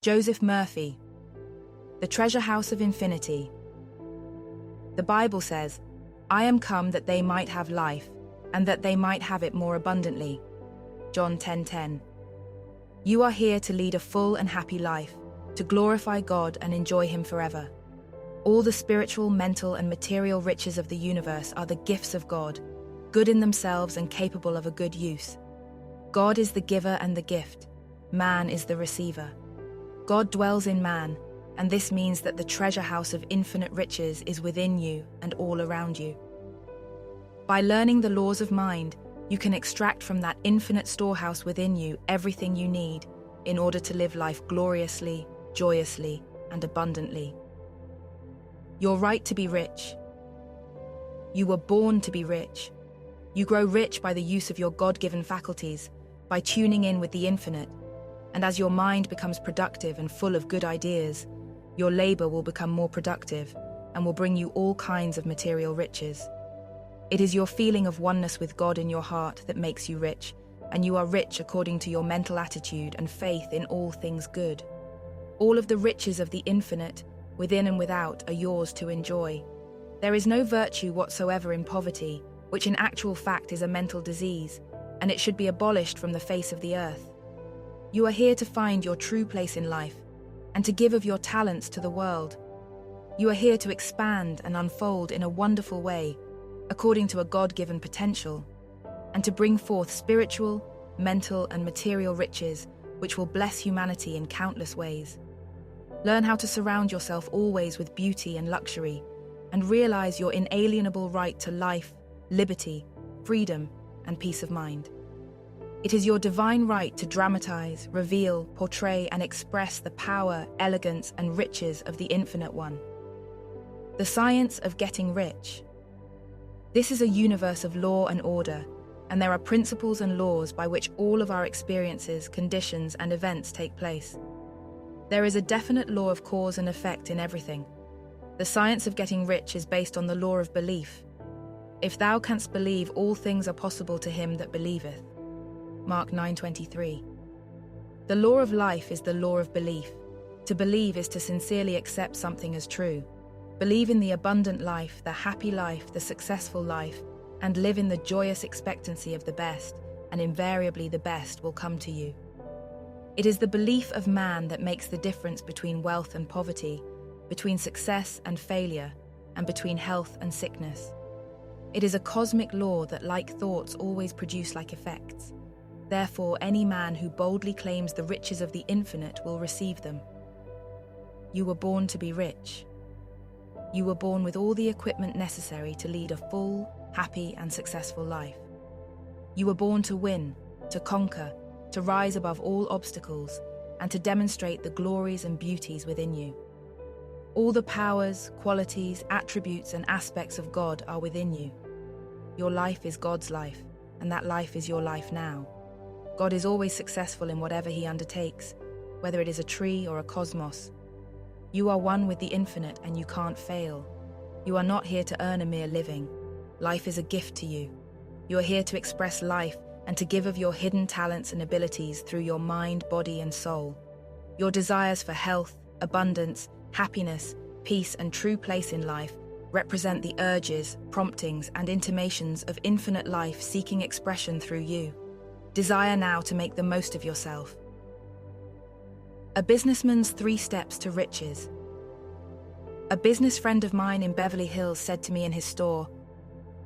Joseph Murphy, The Treasure House of Infinity. The Bible says, "I am come that they might have life, and that they might have it more abundantly." John 10:10. You are here to lead a full and happy life, to glorify God and enjoy Him forever. All the spiritual, mental, and material riches of the universe are the gifts of God, good in themselves and capable of a good use. God is the giver and the gift. Man is the receiver. God dwells in man, and this means that the treasure house of infinite riches is within you and all around you. By learning the laws of mind, you can extract from that infinite storehouse within you everything you need in order to live life gloriously, joyously, and abundantly. Your right to be rich. You were born to be rich. You grow rich by the use of your God-given faculties, by tuning in with the infinite, and as your mind becomes productive and full of good ideas, your labor will become more productive and will bring you all kinds of material riches. It is your feeling of oneness with God in your heart that makes you rich, and you are rich according to your mental attitude and faith in all things good. All of the riches of the infinite, within and without, are yours to enjoy. There is no virtue whatsoever in poverty, which in actual fact is a mental disease, and it should be abolished from the face of the earth. You are here to find your true place in life, and to give of your talents to the world. You are here to expand and unfold in a wonderful way, according to a God-given potential, and to bring forth spiritual, mental, and material riches which will bless humanity in countless ways. Learn how to surround yourself always with beauty and luxury, and realize your inalienable right to life, liberty, freedom, and peace of mind. It is your divine right to dramatize, reveal, portray, and express the power, elegance, and riches of the Infinite One. The science of getting rich. This is a universe of law and order, and there are principles and laws by which all of our experiences, conditions, and events take place. There is a definite law of cause and effect in everything. The science of getting rich is based on the law of belief. If thou canst believe, all things are possible to him that believeth. Mark 9:23. The law of life is the law of belief. To believe is to sincerely accept something as true. Believe in the abundant life, the happy life, the successful life, and live in the joyous expectancy of the best, and invariably the best will come to you. It is the belief of man that makes the difference between wealth and poverty, between success and failure, and between health and sickness. It is a cosmic law that like thoughts always produce like effects. Therefore, any man who boldly claims the riches of the infinite will receive them. You were born to be rich. You were born with all the equipment necessary to lead a full, happy, and successful life. You were born to win, to conquer, to rise above all obstacles, and to demonstrate the glories and beauties within you. All the powers, qualities, attributes, and aspects of God are within you. Your life is God's life, and that life is your life now. God is always successful in whatever he undertakes, whether it is a tree or a cosmos. You are one with the infinite and you can't fail. You are not here to earn a mere living. Life is a gift to you. You are here to express life and to give of your hidden talents and abilities through your mind, body, and soul. Your desires for health, abundance, happiness, peace, and true place in life represent the urges, promptings, and intimations of infinite life seeking expression through you. Desire now to make the most of yourself. A businessman's 3 steps to riches. A business friend of mine in Beverly Hills said to me in his store,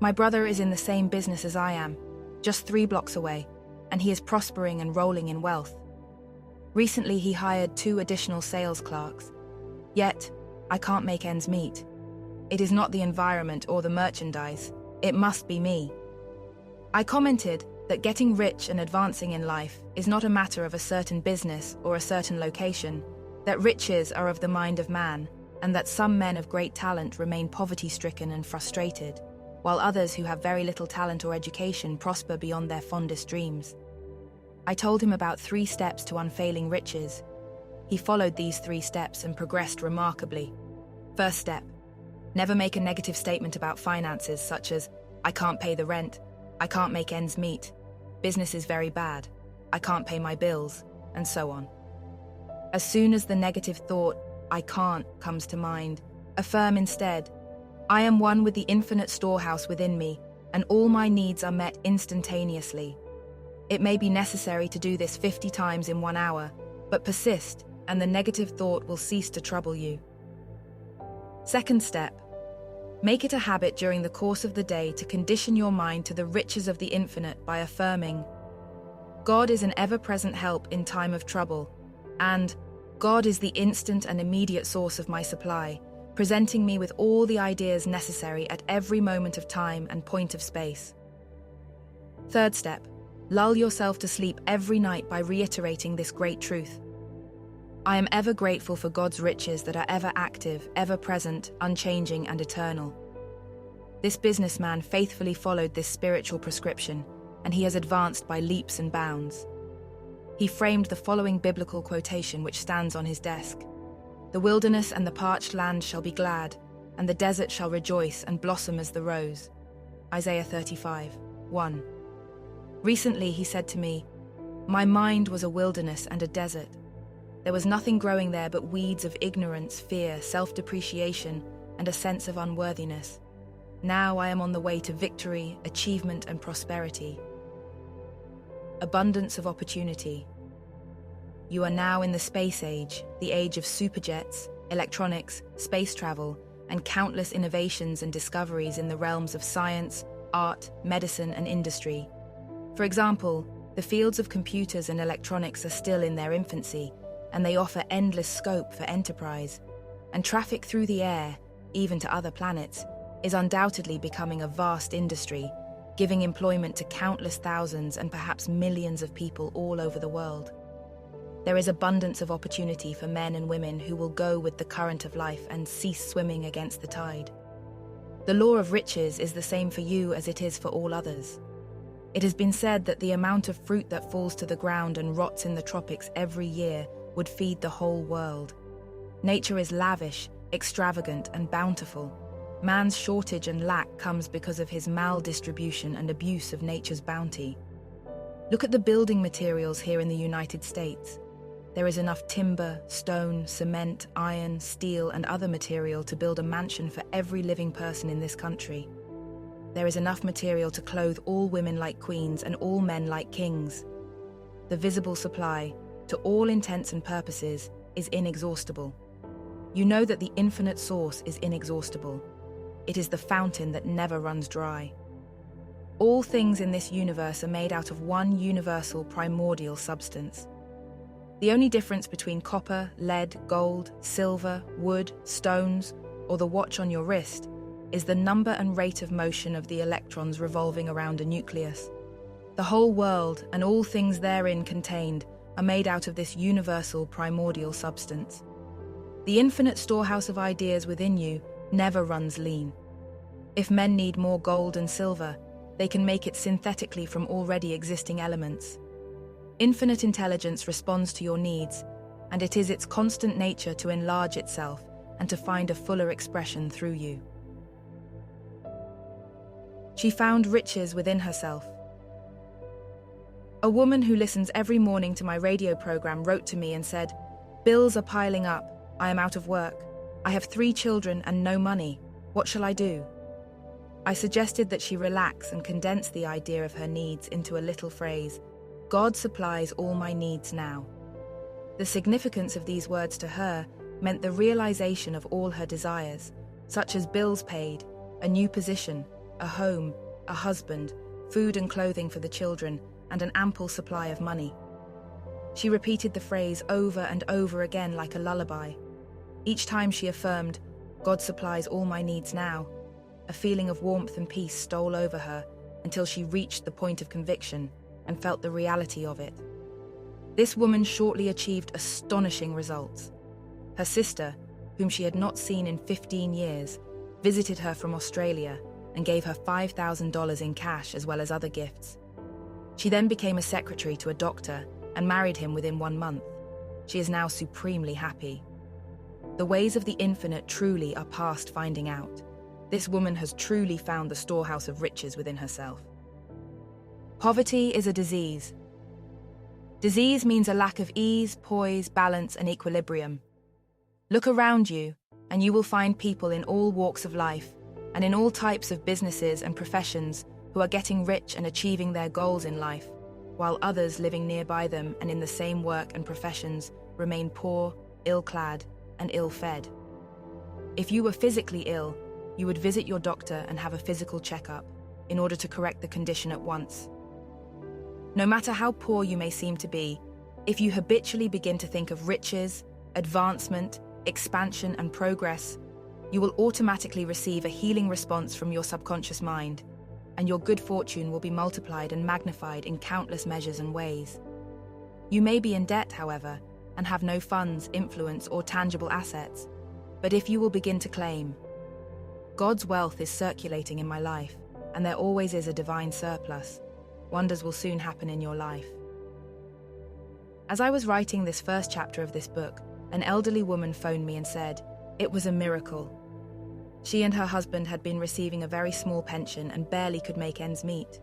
"My brother is in the same business as I am, just 3 blocks away, and he is prospering and rolling in wealth. Recently he hired 2 additional sales clerks. Yet, I can't make ends meet. It is not the environment or the merchandise, it must be me." I commented that getting rich and advancing in life is not a matter of a certain business or a certain location, that riches are of the mind of man, and that some men of great talent remain poverty-stricken and frustrated, while others who have very little talent or education prosper beyond their fondest dreams. I told him about 3 steps to unfailing riches. He followed these 3 steps and progressed remarkably. First step: never make a negative statement about finances such as, "I can't pay the rent," "I can't make ends meet," "Business is very bad," "I can't pay my bills," and so on. As soon as the negative thought, "I can't," comes to mind, affirm instead, "I am one with the infinite storehouse within me, and all my needs are met instantaneously." It may be necessary to do this 50 times in 1 hour, but persist, and the negative thought will cease to trouble you. Second step, make it a habit during the course of the day to condition your mind to the riches of the infinite by affirming, "God is an ever-present help in time of trouble," and "God is the instant and immediate source of my supply, presenting me with all the ideas necessary at every moment of time and point of space." Third step, lull yourself to sleep every night by reiterating this great truth. I am ever grateful for God's riches that are ever active, ever present, unchanging, and eternal. This businessman faithfully followed this spiritual prescription, and he has advanced by leaps and bounds. He framed the following biblical quotation which stands on his desk. "The wilderness and the parched land shall be glad, and the desert shall rejoice and blossom as the rose." Isaiah 35:1. Recently he said to me, "My mind was a wilderness and a desert. There was nothing growing there but weeds of ignorance, fear, self-depreciation, and a sense of unworthiness. Now I am on the way to victory, achievement, and prosperity." Abundance of opportunity. You are now in the space age, the age of superjets, electronics, space travel, and countless innovations and discoveries in the realms of science, art, medicine, and industry. For example, the fields of computers and electronics are still in their infancy, and they offer endless scope for enterprise. And traffic through the air, even to other planets, is undoubtedly becoming a vast industry, giving employment to countless thousands and perhaps millions of people all over the world. There is abundance of opportunity for men and women who will go with the current of life and cease swimming against the tide. The law of riches is the same for you as it is for all others. It has been said that the amount of fruit that falls to the ground and rots in the tropics every year would feed the whole world. Nature is lavish, extravagant, and bountiful. Man's shortage and lack comes because of his maldistribution and abuse of nature's bounty. Look at the building materials here in the United States. There is enough timber, stone, cement, iron, steel, and other material to build a mansion for every living person in this country. There is enough material to clothe all women like queens and all men like kings. The visible supply, to all intents and purposes, is inexhaustible. You know that the infinite source is inexhaustible. It is the fountain that never runs dry. All things in this universe are made out of one universal primordial substance. The only difference between copper, lead, gold, silver, wood, stones, or the watch on your wrist is the number and rate of motion of the electrons revolving around a nucleus. The whole world and all things therein contained are made out of this universal primordial substance. The infinite storehouse of ideas within you never runs lean. If men need more gold and silver, they can make it synthetically from already existing elements. Infinite intelligence responds to your needs, and it is its constant nature to enlarge itself and to find a fuller expression through you. She found riches within herself. A woman who listens every morning to my radio program wrote to me and said, "Bills are piling up. I am out of work. I have 3 children and no money. What shall I do?" I suggested that she relax and condense the idea of her needs into a little phrase, "God supplies all my needs now." The significance of these words to her meant the realization of all her desires, such as bills paid, a new position, a home, a husband, food and clothing for the children, and an ample supply of money. She repeated the phrase over and over again like a lullaby. Each time she affirmed, "God supplies all my needs now," a feeling of warmth and peace stole over her until she reached the point of conviction and felt the reality of it. This woman shortly achieved astonishing results. Her sister, whom she had not seen in 15 years, visited her from Australia and gave her $5,000 in cash as well as other gifts. She then became a secretary to a doctor and married him within 1 month. She is now supremely happy. The ways of the infinite truly are past finding out. This woman has truly found the storehouse of riches within herself. Poverty is a disease. Disease means a lack of ease, poise, balance, and equilibrium. Look around you, and you will find people in all walks of life, and in all types of businesses and professions who are getting rich and achieving their goals in life, while others living nearby them and in the same work and professions remain poor, ill-clad, and ill-fed. If you were physically ill, you would visit your doctor and have a physical checkup in order to correct the condition at once. No matter how poor you may seem to be, if you habitually begin to think of riches, advancement, expansion, and progress, you will automatically receive a healing response from your subconscious mind, and your good fortune will be multiplied and magnified in countless measures and ways. You may be in debt, however, and have no funds, influence, or tangible assets, but if you will begin to claim, God's wealth is circulating in my life, and there always is a divine surplus, wonders will soon happen in your life. As I was writing this first chapter of this book, an elderly woman phoned me and said it was a miracle. She and her husband had been receiving a very small pension and barely could make ends meet.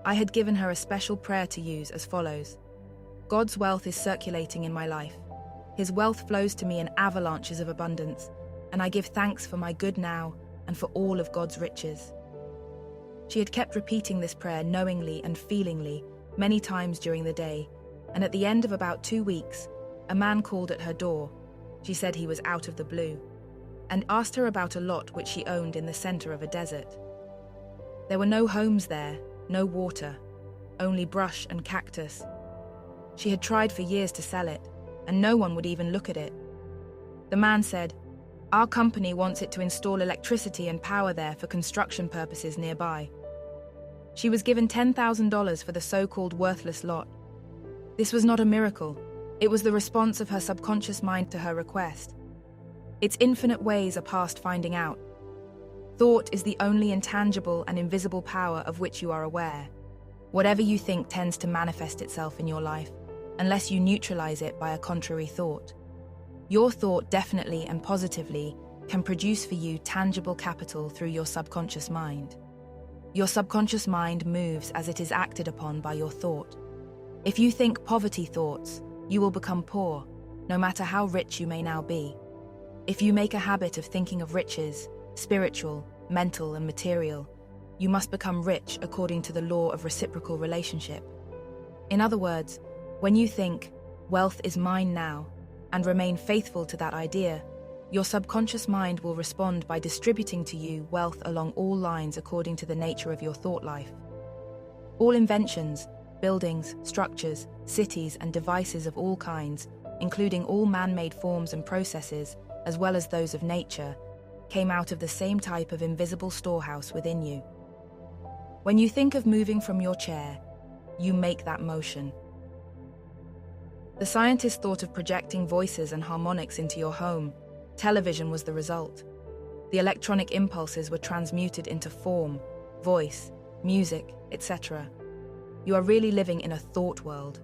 I had given her a special prayer to use as follows: God's wealth is circulating in my life. His wealth flows to me in avalanches of abundance, and I give thanks for my good now and for all of God's riches. She had kept repeating this prayer knowingly and feelingly many times during the day, and at the end of about 2 weeks, a man called at her door. She said he was out of the blue, and asked her about a lot which she owned in the center of a desert. There were no homes there, no water, only brush and cactus. She had tried for years to sell it, and no one would even look at it. The man said, "Our company wants it to install electricity and power there for construction purposes nearby." She was given $10,000 for the so-called worthless lot. This was not a miracle. It was the response of her subconscious mind to her request. Its infinite ways are past finding out. Thought is the only intangible and invisible power of which you are aware. Whatever you think tends to manifest itself in your life, unless you neutralize it by a contrary thought. Your thought definitely and positively can produce for you tangible capital through your subconscious mind. Your subconscious mind moves as it is acted upon by your thought. If you think poverty thoughts, you will become poor, no matter how rich you may now be. If you make a habit of thinking of riches, spiritual, mental, and material, you must become rich according to the law of reciprocal relationship. In other words, when you think, "Wealth is mine now," and remain faithful to that idea, your subconscious mind will respond by distributing to you wealth along all lines according to the nature of your thought life. All inventions, buildings, structures, cities, and devices of all kinds, including all man-made forms and processes, as well as those of nature, came out of the same type of invisible storehouse within you. When you think of moving from your chair, you make that motion. The scientists thought of projecting voices and harmonics into your home. Television was the result. The electronic impulses were transmuted into form, voice, music, etc. You are really living in a thought world.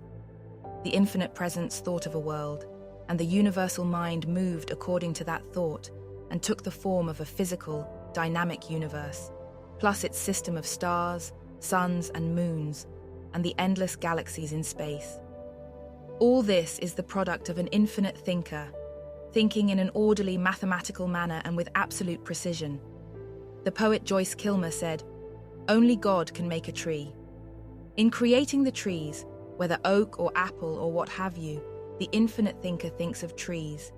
The infinite presence thought of a world, and the universal mind moved according to that thought and took the form of a physical, dynamic universe, plus its system of stars, suns, and moons, and the endless galaxies in space. All this is the product of an infinite thinker, thinking in an orderly mathematical manner and with absolute precision. The poet Joyce Kilmer said, "Only God can make a tree." In creating the trees, whether oak or apple or what have you, the infinite thinker thinks of trees,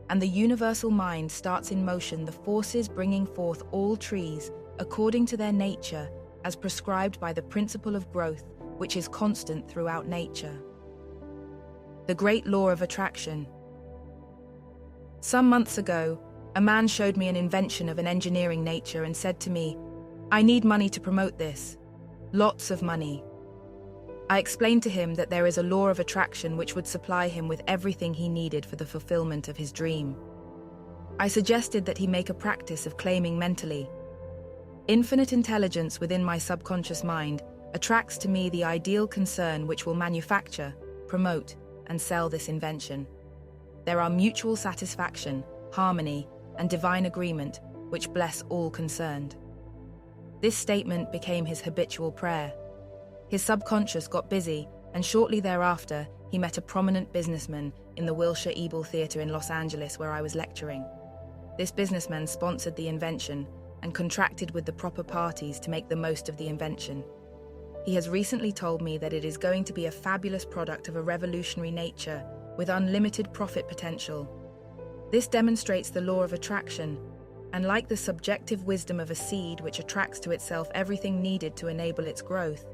and the universal mind starts in motion the forces bringing forth all trees according to their nature as prescribed by the principle of growth, which is constant throughout nature. The great law of attraction. Some months ago, a man showed me an invention of an engineering nature and said to me, "I need money to promote this. Lots of money." I explained to him that there is a law of attraction which would supply him with everything he needed for the fulfillment of his dream. I suggested that he make a practice of claiming mentally. Infinite intelligence within my subconscious mind attracts to me the ideal concern which will manufacture, promote, and sell this invention. There are mutual satisfaction, harmony, and divine agreement which bless all concerned. This statement became his habitual prayer. His subconscious got busy, and shortly thereafter, he met a prominent businessman in the Wilshire Ebel Theatre in Los Angeles where I was lecturing. This businessman sponsored the invention and contracted with the proper parties to make the most of the invention. He has recently told me that it is going to be a fabulous product of a revolutionary nature with unlimited profit potential. This demonstrates the law of attraction, and like the subjective wisdom of a seed which attracts to itself everything needed to enable its growth,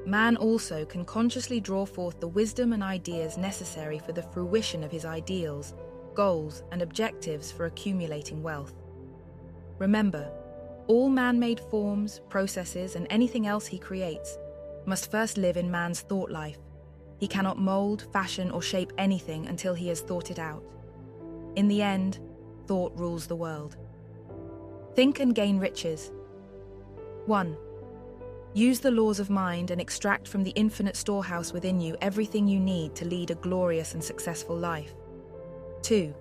man also can consciously draw forth the wisdom and ideas necessary for the fruition of his ideals, goals, and objectives for accumulating wealth. Remember, all man-made forms, processes, and anything else he creates must first live in man's thought life. He cannot mold, fashion, or shape anything until he has thought it out. In the end, thought rules the world. Think and gain riches. 1. Use the laws of mind and extract from the infinite storehouse within you everything you need to lead a glorious and successful life. 2.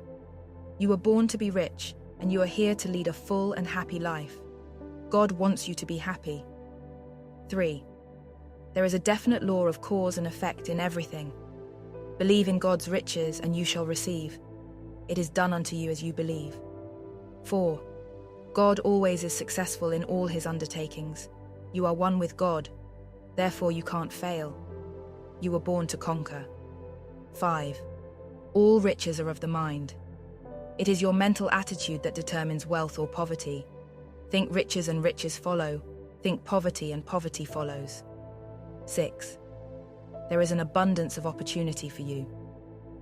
You were born to be rich, and you are here to lead a full and happy life. God wants you to be happy. 3. There is a definite law of cause and effect in everything. Believe in God's riches and you shall receive. It is done unto you as you believe. 4. God always is successful in all his undertakings. You are one with God, therefore you can't fail. You were born to conquer. 5. All riches are of the mind. It is your mental attitude that determines wealth or poverty. Think riches and riches follow. Think poverty and poverty follows. 6. There is an abundance of opportunity for you.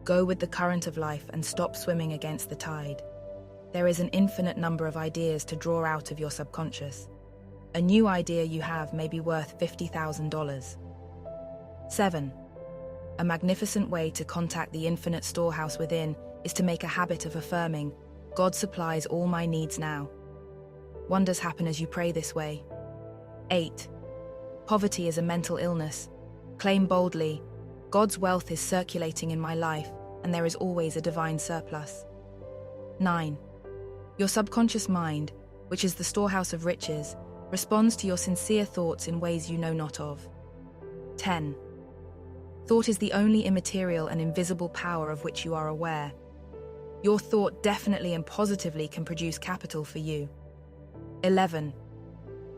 Go with the current of life and stop swimming against the tide. There is an infinite number of ideas to draw out of your subconscious. A new idea you have may be worth $50,000. 7. A magnificent way to contact the infinite storehouse within is to make a habit of affirming, God supplies all my needs now. Wonders happen as you pray this way. 8. Poverty is a mental illness. Claim boldly, God's wealth is circulating in my life, and there is always a divine surplus. 9. Your subconscious mind, which is the storehouse of riches, responds to your sincere thoughts in ways you know not of. 10. Thought is the only immaterial and invisible power of which you are aware. Your thought definitely and positively can produce capital for you. 11.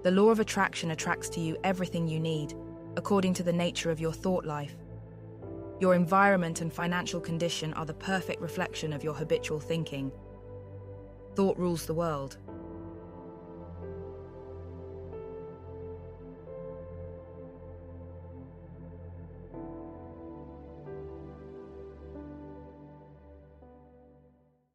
The law of attraction attracts to you everything you need, according to the nature of your thought life. Your environment and financial condition are the perfect reflection of your habitual thinking. Thought rules the world.